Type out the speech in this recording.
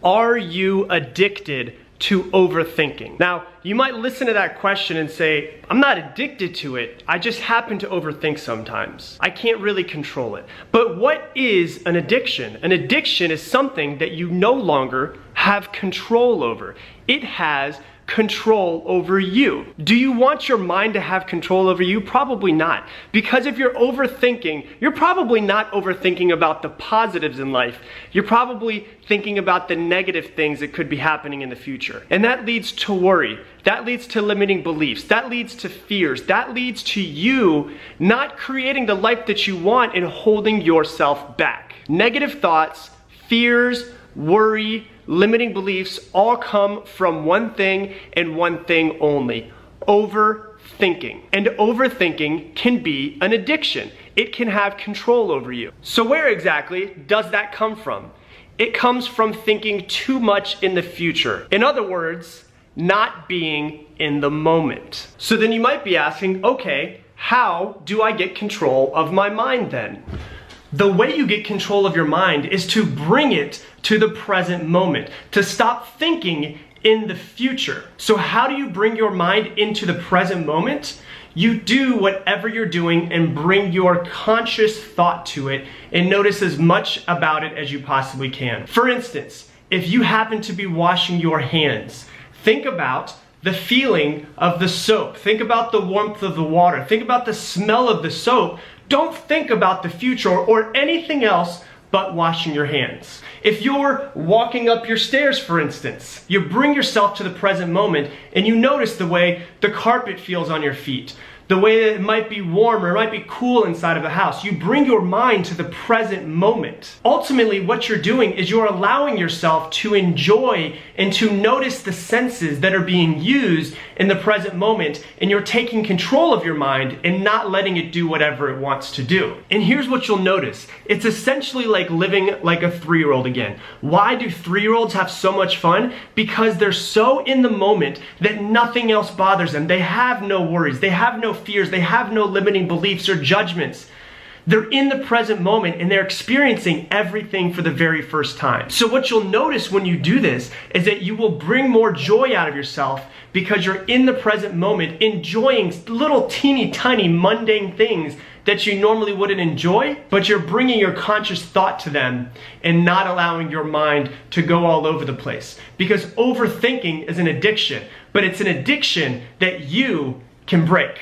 Are you addicted to overthinking? Now, you might listen to that question and say, I'm not addicted to it. I just happen to overthink sometimes. I can't really control it. But what is an addiction? An addiction is something that you no longer have control over. It has control over you. Do you want your mind to have control over you? Probably not. Because if you're overthinking, you're probably not overthinking about the positives in life. You're probably thinking about the negative things that could be happening in the future. And that leads to worry. That leads to limiting beliefs. That leads to fears. That leads to you not creating the life that you want and holding yourself back. Negative thoughts, fears, worry, limiting beliefs all come from one thing and one thing only: overthinking. And overthinking can be an addiction. It can have control over you. So where exactly does that come from? It comes from thinking too much in the future. In other words, not being in the moment. So then you might be asking, okay, how do I get control of my mind then? The way you get control of your mind is to bring it to the present moment, to stop thinking in the future. So how do you bring your mind into the present moment? You do whatever you're doing and bring your conscious thought to it and notice as much about it as you possibly can. For instance, if you happen to be washing your hands, think about the feeling of the soap. Think about the warmth of the water. Think about the smell of the soap. Don't think about the future or anything else but washing your hands. If you're walking up your stairs, for instance, you bring yourself to the present moment and you notice the way the carpet feels on your feet, the way that it might be warm or it might be cool inside of the house. You bring your mind to the present moment. Ultimately, what you're doing is you're allowing yourself to enjoy and to notice the senses that are being used in the present moment, and you're taking control of your mind and not letting it do whatever it wants to do. And here's what you'll notice. It's essentially like living like a 3-year-old again. Why do 3-year-olds have so much fun? Because they're so in the moment that nothing else bothers them. They have no worries. They have no fears. They have no limiting beliefs or judgments. They're in the present moment and they're experiencing everything for the very first time. So what you'll notice when you do this is that you will bring more joy out of yourself because you're in the present moment enjoying little teeny tiny mundane things that you normally wouldn't enjoy, but you're bringing your conscious thought to them and not allowing your mind to go all over the place. Because overthinking is an addiction, but it's an addiction that you can break.